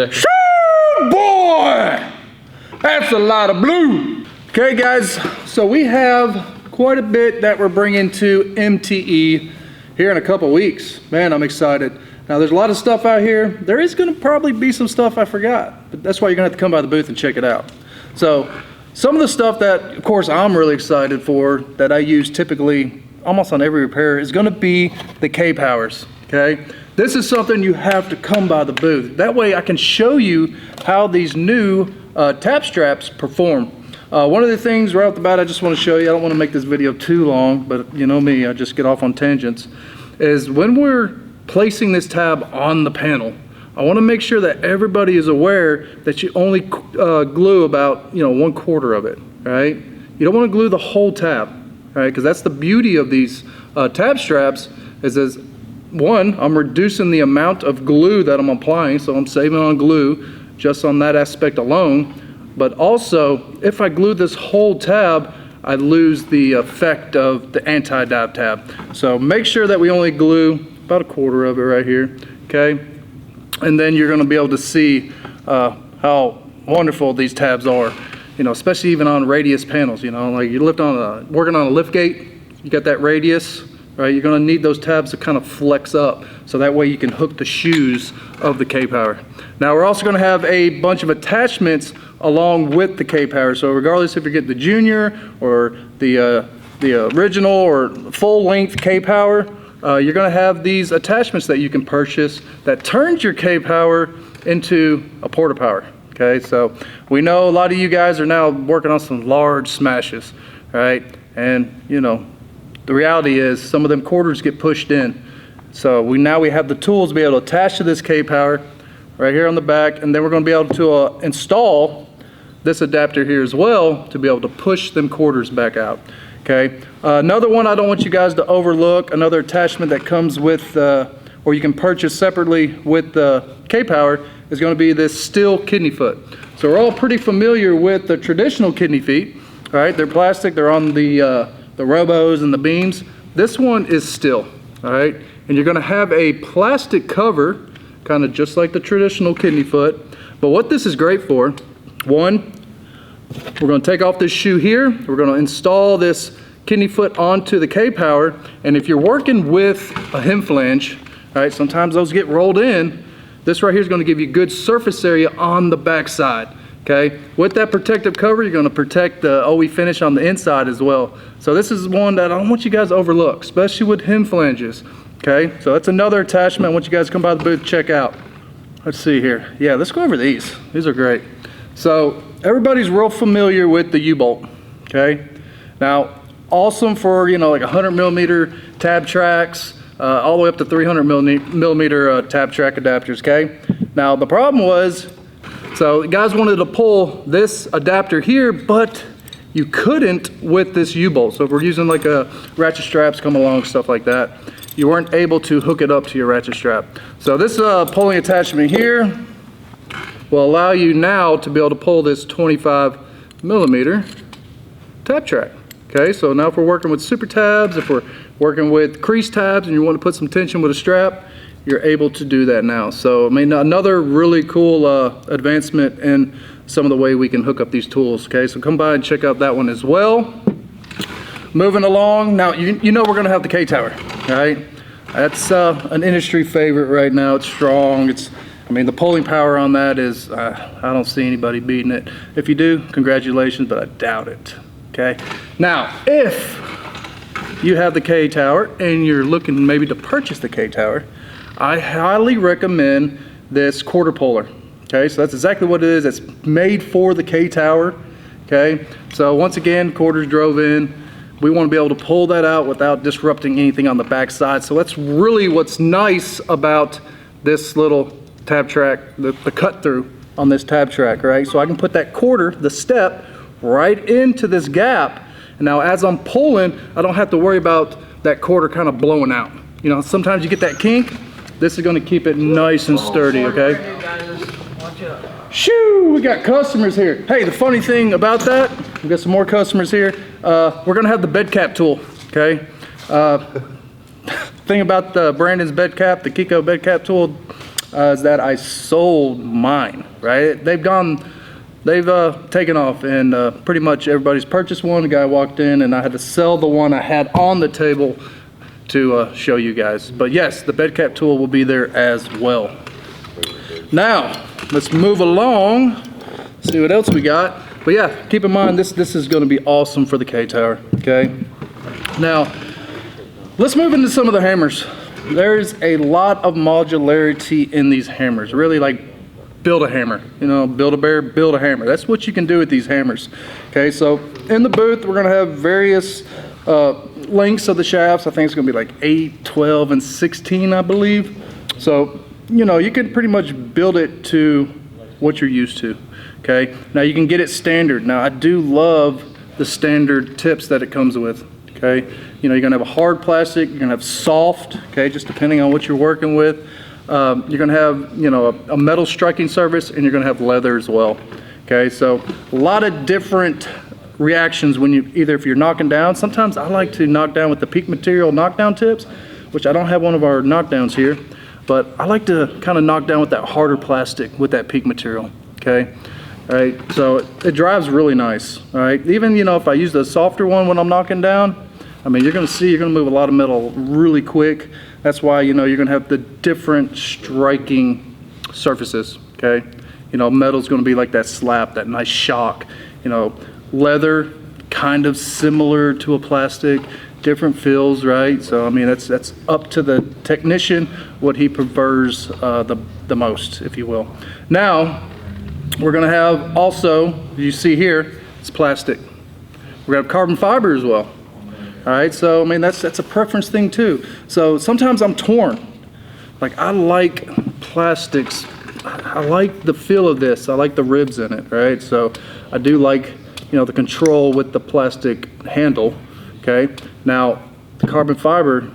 Shoo, boy! That's a lot of blue. Okay, guys, so we have quite a bit that we're bringing to MTE here in a couple weeks. Man, I'm excited. Now, there's a lot of stuff out here. There is going to probably be some stuff I forgot, but that's why you're going to have to come by the booth and check it out. So, some of the stuff that, of course, I'm really excited for that I use typically almost on every repair is going to be the K-powers, okay? This is something you have to come by the booth. That way I can show you how these new tap straps perform. One of the things right off the bat I just want to show you, I don't want to make this video too long, but you know me, I just get off on tangents, is when we're placing this tab on the panel, I want to make sure that everybody is aware that you only glue about 1/4 of it, right? You don't want to glue the whole tab, right? Because that's the beauty of these tab straps is one, I'm reducing the amount of glue that I'm applying, so I'm saving on glue just on that aspect alone. But also, if I glue this whole tab, I lose the effect of the anti-dab tab. So make sure that we only glue about 1/4 of it right here, okay? And then you're gonna be able to see how wonderful these tabs are, especially even on radius panels, like you working on a lift gate, you got that radius, right? You're gonna need those tabs to kind of flex up, so that way you can hook the shoes of the K-power. Now we're also gonna have a bunch of attachments along with the K-power. So regardless if you're getting the junior or the original or full length K-power, you're gonna have these attachments that you can purchase that turns your K-power into a porta power. Okay, so we know a lot of you guys are now working on some large smashes, right? And the reality is some of them quarters get pushed in. So now we have the tools to be able to attach to this K-power right here on the back, and then we're going to be able to install this adapter here as well to be able to push them quarters back out. Okay. Another one I don't want you guys to overlook, another attachment that comes with, or you can purchase separately with the K-power, is going to be this steel kidney foot. So we're all pretty familiar with the traditional kidney feet, all right? They're plastic, they're on the Robos and the beams. This one is steel, all right? And you're gonna have a plastic cover, kind of just like the traditional kidney foot. But what this is great for, one, we're gonna take off this shoe here, we're gonna install this kidney foot onto the K-power, and if you're working with a hem flange, all right, sometimes those get rolled in, this right here is gonna give you good surface area on the back side. Okay, with that protective cover, you're going to protect the OE finish on the inside as well. So this is one that I don't want you guys to overlook, especially with hem flanges. Okay, so that's another attachment I want you guys to come by the booth, check out. Let's see here. Yeah, let's go over these. These are great. So everybody's real familiar with the U-bolt. Okay, now awesome for like 100mm tab tracks, all the way up to 300mm tab track adapters. Okay, now the problem was, so guys wanted to pull this adapter here, but you couldn't with this U-bolt. So if we're using like a ratchet straps come along, stuff like that, you weren't able to hook it up to your ratchet strap. So this pulling attachment here will allow you now to be able to pull this 25mm tab track. Okay, so now if we're working with super tabs, if we're working with crease tabs and you want to put some tension with a strap, you're able to do that now. So I mean, another really cool advancement in some of the way we can hook up these tools. Okay, so come by and check out that one as well. Moving along, now you know we're gonna have the K-tower, right? That's an industry favorite right now. It's strong. I mean, the pulling power on that is, I don't see anybody beating it. If you do, congratulations, but I doubt it. Okay, now if you have the K-tower and you're looking maybe to purchase the K-tower, I highly recommend this quarter puller. Okay, so that's exactly what it is. It's made for the K-tower. Okay, so once again, quarters drove in. We want to be able to pull that out without disrupting anything on the back side. So that's really what's nice about this little tab track, the cut through on this tab track, right? So I can put that quarter, the step, right into this gap. And now as I'm pulling, I don't have to worry about that quarter kind of blowing out. Sometimes you get that kink. This is going to keep it nice and sturdy, okay? Shoo, we got customers here. Hey, the funny thing about that, we got some more customers here. We're going to have the bed cap tool, okay? Thing about Brandon's bed cap, the KECO bed cap tool, is that I sold mine, right? They've taken off, and pretty much everybody's purchased one. The guy walked in and I had to sell the one I had on the table to show you guys. But yes, the bed cap tool will be there as well. Now, let's move along, see what else we got. But yeah, keep in mind, this is gonna be awesome for the K-Tower, okay? Now, let's move into some of the hammers. There's a lot of modularity in these hammers, really like build a hammer, you know, build a bear, build a hammer. That's what you can do with these hammers. Okay, so in the booth, we're gonna have various lengths of the shafts. I think it's gonna be like 8, 12, and 16, I believe. So, you know, you can pretty much build it to what you're used to, okay? Now you can get it standard. Now I do love the standard tips that it comes with, okay? You know, you're gonna have a hard plastic, you're gonna have soft, okay, just depending on what you're working with. You're gonna have, you know, a metal striking surface, and you're gonna have leather as well. Okay, so a lot of different reactions when you, either if you're knocking down, sometimes I like to knock down with the peak material knockdown tips, which I don't have one of our knockdowns here, but I like to kind of knock down with that harder plastic with that peak material, okay? All right, so it drives really nice, all right? Even, you know, if I use the softer one when I'm knocking down, I mean, you're gonna move a lot of metal really quick. That's why, you know, you're gonna have the different striking surfaces, okay? You know, metal's gonna be like that slap, that nice shock. You know, leather, kind of similar to a plastic, different feels, right? So, I mean, that's up to the technician, what he prefers the most, if you will. Now, we're gonna have also, you see here, it's plastic. We're gonna have carbon fiber as well. All right, so I mean, that's a preference thing too. So sometimes I'm torn. Like, I like plastics. I like the feel of this. I like the ribs in it, right? So I do like, you know, the control with the plastic handle, okay? Now, the carbon fiber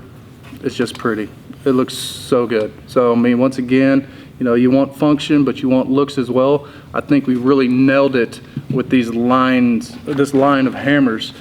is just pretty. It looks so good. So, I mean, once again, you know, you want function, but you want looks as well. I think we really nailed it with these lines, this line of hammers.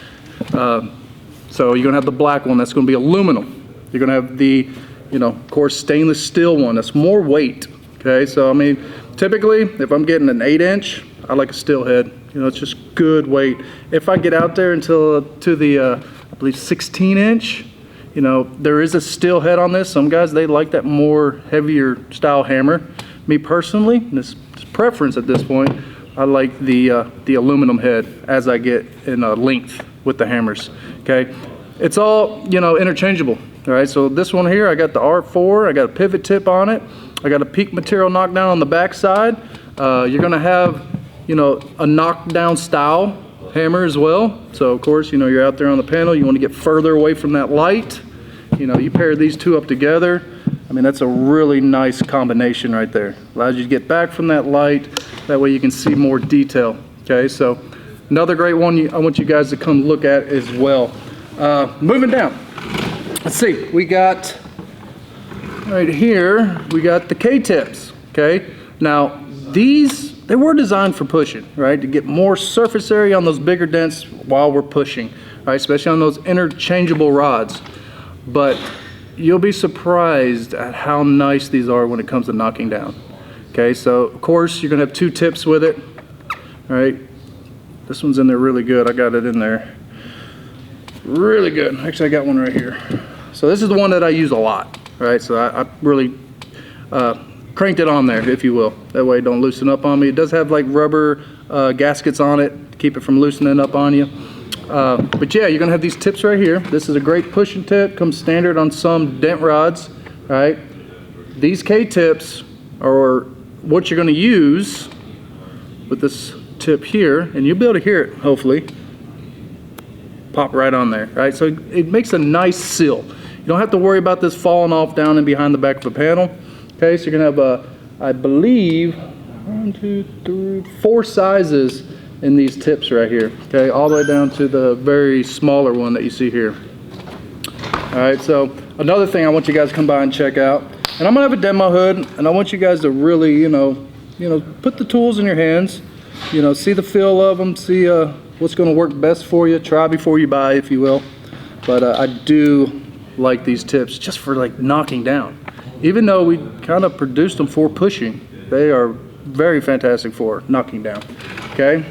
So you're gonna have the black one, that's gonna be aluminum. You're gonna have the, you know, of course, stainless steel one, that's more weight, okay? So, I mean, typically, if I'm getting an 8-inch, I like a steel head. You know, it's just good weight. If I get out there to the, I believe 16-inch, you know, there is a steel head on this. Some guys, they like that more heavier style hammer. Me personally, this is preference at this point, I like the aluminum head as I get in length with the hammers, okay? It's all, you know, interchangeable, all right? So this one here, I got the R4, I got a pivot tip on it, I got a peak material knockdown on the back side. You're gonna have, you know, a knockdown style hammer as well. So of course, you know, you're out there on the panel, you wanna get further away from that light. You know, you pair these two up together, I mean, that's a really nice combination right there. Allows you to get back from that light, that way you can see more detail, okay? So another great one I want you guys to come look at as well. Moving down, let's see, we got right here, we got the Ktips, okay? Now, they were designed for pushing, right? To get more surface area on those bigger dents while we're pushing, right? Especially on those interchangeable rods. But you'll be surprised at how nice these are when it comes to knocking down. Okay, so of course you're gonna have 2 tips with it. All right, this one's in there really good. I got it in there really good. Actually, I got one right here. So this is the one that I use a lot, right? So I really cranked it on there, if you will. That way it don't loosen up on me. It does have like rubber gaskets on it to keep it from loosening up on you. But yeah, you're gonna have these tips right here. This is a great pushing tip, comes standard on some dent rods, right? These K-tips are what you're gonna use with this tip here, and you'll be able to hear it, hopefully. Pop right on there, right? So it makes a nice seal. You don't have to worry about this falling off down and behind the back of the panel. Okay, so you're gonna have I believe, 1, 2, 3, 4 sizes in these tips right here. Okay, all the way down to the very smaller one that you see here. All right, so another thing I want you guys to come by and check out, and I'm gonna have a demo hood, and I want you guys to really, you know, put the tools in your hands, you know, see the feel of them, see what's gonna work best for you, try before you buy, if you will. But I do like these tips just for like knocking down. even though we kind of produced them for pushing, they are very fantastic for knocking down, okay?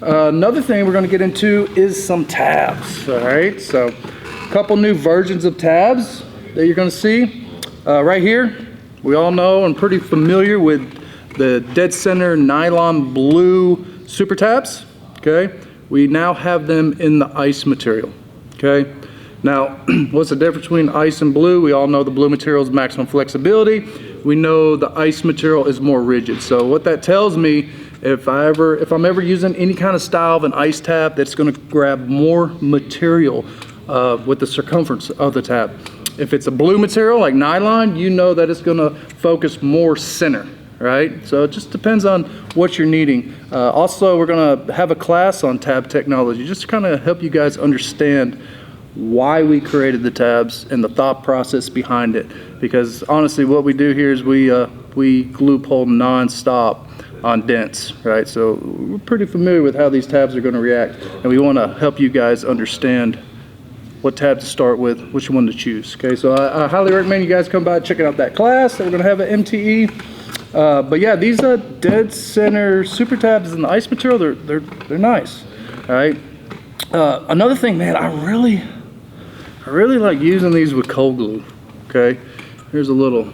Another thing we're going to get into is some tabs, all right? So a couple new versions of tabs that you're going to see right here. We all know and pretty familiar with the dead center nylon blue super tabs, okay? We now have them in the ice material, okay? Now, what's the difference between ice and blue? We all know the blue material is maximum flexibility. We know the ice material is more rigid. So what that tells me, if I'm ever using any kind of style of an ice tab, that's going to grab more material with the circumference of the tab. If it's a blue material like nylon, you know that it's going to focus more center, right? So it just depends on what you're needing. Also, we're going to have a class on tab technology, just to kind of help you guys understand why we created the tabs and the thought process behind it. Because honestly, what we do here is we glue pull non-stop on dents, right? So we're pretty familiar with how these tabs are going to react, and we want to help you guys understand what tab to start with, which one to choose. Okay, so I highly recommend you guys come by and check out that class that we're going to have at MTE. But yeah, these dead center super tabs in the ice material, they're nice. All right. Another thing, man, I really like using these with cold glue. Okay, here's a little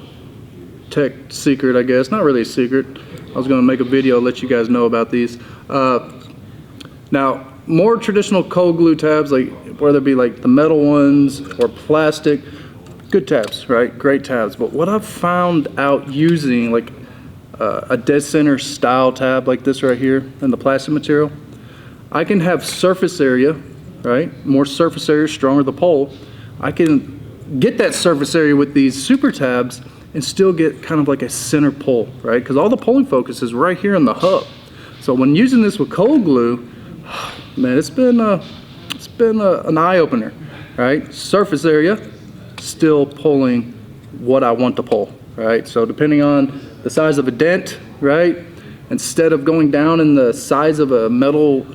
tech secret, I guess. Not really a secret. I was going to make a video, let you guys know about these. Now, more traditional cold glue tabs, like whether it be like the metal ones or plastic, good tabs, right? Great tabs. But what I've found out using like a dead center style tab like this right here in the plastic material, I can have surface area, right? More surface area, stronger the pull. I can get that surface area with these super tabs and still get kind of like a center pull, right? Because all the pulling focus is right here in the hub. So when using this with cold glue, man, it's been an eye-opener, right? Surface area, still pulling what I want to pull, right? So depending on the size of a dent, right? Instead of going down in the size of a metal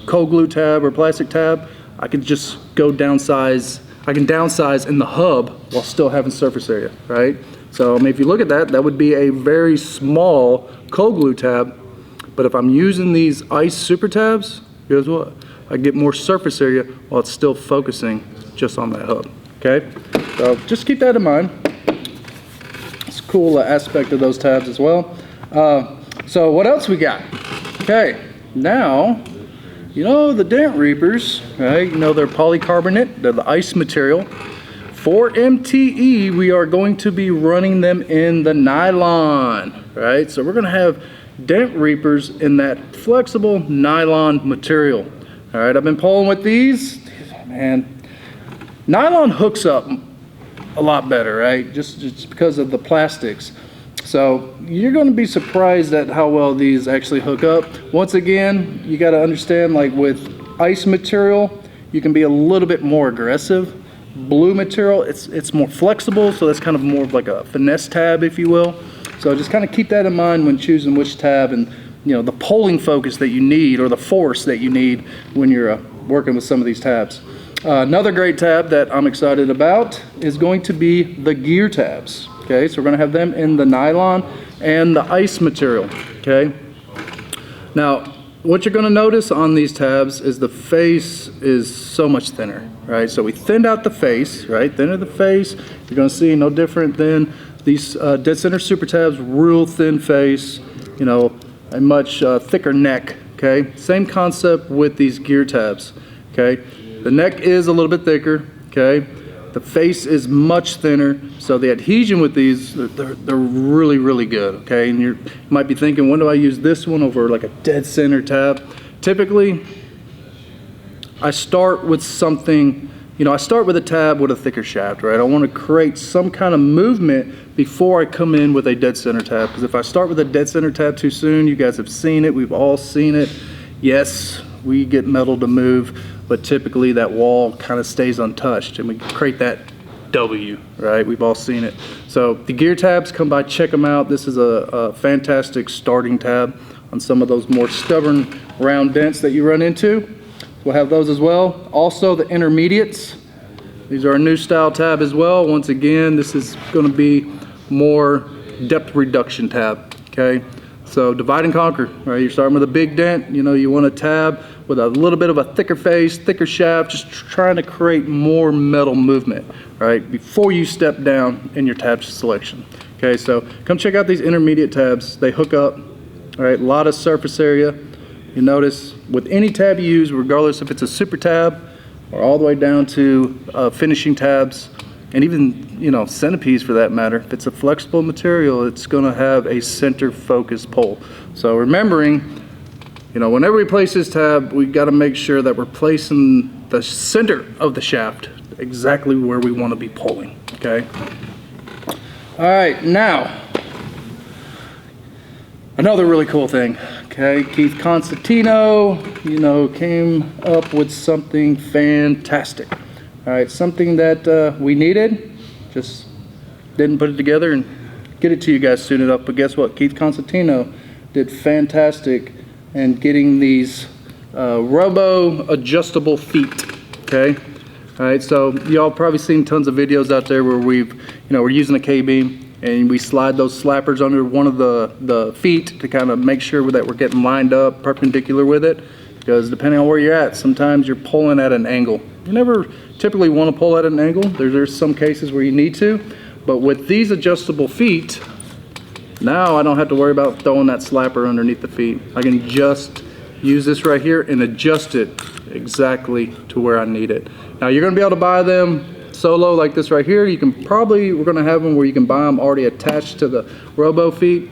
cold glue tab or plastic tab, I can just go downsize. I can downsize in the hub while still having surface area, right? So I mean, if you look at that, that would be a very small cold glue tab. But if I'm using these ice super tabs, guess what? I get more surface area while it's still focusing just on that hub, okay? So just keep that in mind. It's a cool aspect of those tabs as well. So what else we got? Okay, now, you know the Dent Reapers, right? You know they're polycarbonate, they're the ice material. For MTE, we are going to be running them in the nylon, right? So we're gonna have Dent Reapers in that flexible nylon material. All right, I've been pulling with these, man. Nylon hooks up a lot better, right? Just because of the plastics. So you're going to be surprised at how well these actually hook up. Once again, you got to understand, like with ice material, you can be a little bit more aggressive. Blue material, it's more flexible, so that's kind of more of like a finesse tab, if you will. So just kind of keep that in mind when choosing which tab and, you know, the pulling focus that you need or the force that you need when you're working with some of these tabs. Another great tab that I'm excited about is going to be the gear tabs. Okay, so we're going to have them in the nylon and the ice material. Okay, now what you're going to notice on these tabs is the face is so much thinner, right? So we thinned out the face, right? Thinner the face. You're going to see no different than these dead center super tabs, real thin face, you know, a much thicker neck. Okay, same concept with these gear tabs. Okay, the neck is a little bit thicker. Okay, the face is much thinner, so the adhesion with these, they're really, really good. Okay, and you might be thinking, when do I use this one over like a dead center tab? Typically, I start with something, you know, I start with a tab with a thicker shaft, right? I want to create some kind of movement before I come in with a dead center tab, because if I start with a dead center tab too soon, you guys have seen it, we've all seen it. Yes, we get metal to move, but typically that wall kind of stays untouched and we create that W, right? We've all seen it. So the gear tabs, come by, check them out. This is a fantastic starting tab on some of those more stubborn round dents that you run into. We'll have those as well. Also the intermediates. These are a new style tab as well. Once again, this is going to be more depth reduction tab, okay? So divide and conquer, right? You're starting with a big dent, you know, you want a tab with a little bit of a thicker face, thicker shaft, just trying to create more metal movement, right? Before you step down in your tab selection. Okay, so come check out these intermediate tabs. They hook up, all right? A lot of surface area. You notice with any tab you use, regardless if it's a super tab or all the way down to finishing tabs, and even, you know, centipedes for that matter, if it's a flexible material, it's gonna have a center focus pole. So remembering, you know, whenever we place this tab, we gotta make sure that we're placing the center of the shaft exactly where we wanna be pulling, okay? All right, now, another really cool thing, okay? Keith Constantino, you know, came up with something fantastic. All right, something that we needed, just didn't put it together and get it to you guys soon enough. But guess what? Keith Constantino did fantastic in getting these Robo adjustable feet, okay? All right, so y'all probably seen tons of videos out there where we're using a K-beam and we slide those slappers under one of the feet to kind of make sure that we're getting lined up perpendicular with it. Because depending on where you're at, sometimes you're pulling at an angle. You never typically want to pull at an angle. There's some cases where you need to, but with these adjustable feet, now I don't have to worry about throwing that slapper underneath the feet. I can just use this right here and adjust it exactly to where I need it. Now you're gonna be able to buy them solo like this right here. We're gonna have them where you can buy them already attached to the Robo feet.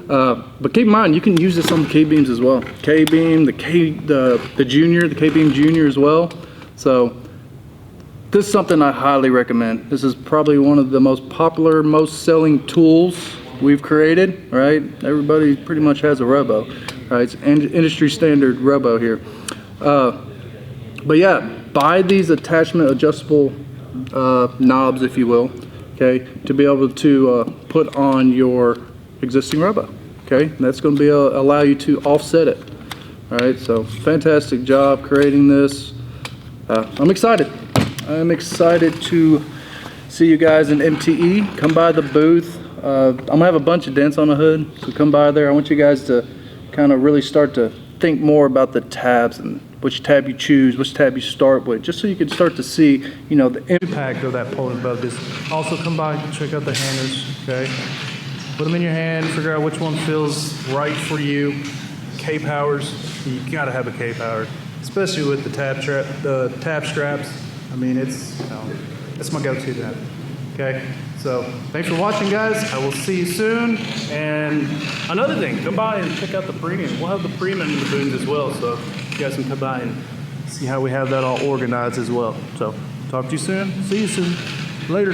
But keep in mind, you can use this on the K-beams as well. K-beam, the K-beam Junior as well. So this is something I highly recommend. This is probably one of the most popular, most selling tools we've created, right? Everybody pretty much has a Robo, right? It's industry standard Robo here. But yeah, buy these attachment adjustable knobs, if you will, okay, to be able to put on your existing Robo, okay? And that's going to be allow you to offset it. All right, so fantastic job creating this. I'm excited. I'm excited to see you guys in MTE. Come by the booth. I'm gonna have a bunch of dents on the hood, so come by there. I want you guys to kind of really start to think more about the tabs and which tab you choose, which tab you start with, just so you can start to see, you know, the impact of that pulling above this. Also come by and check out the handers, okay? Put them in your hand, figure out which one feels right for you. K-powers, you gotta have a K-power, especially with the tab straps. I mean, it's my go-to tab. Okay, so thanks for watching, guys. I will see you soon. And another thing, come by and check out the premium. We'll have the premium in the booths as well, so you guys can come by and see how we have that all organized as well. So talk to you soon. See you soon. Later.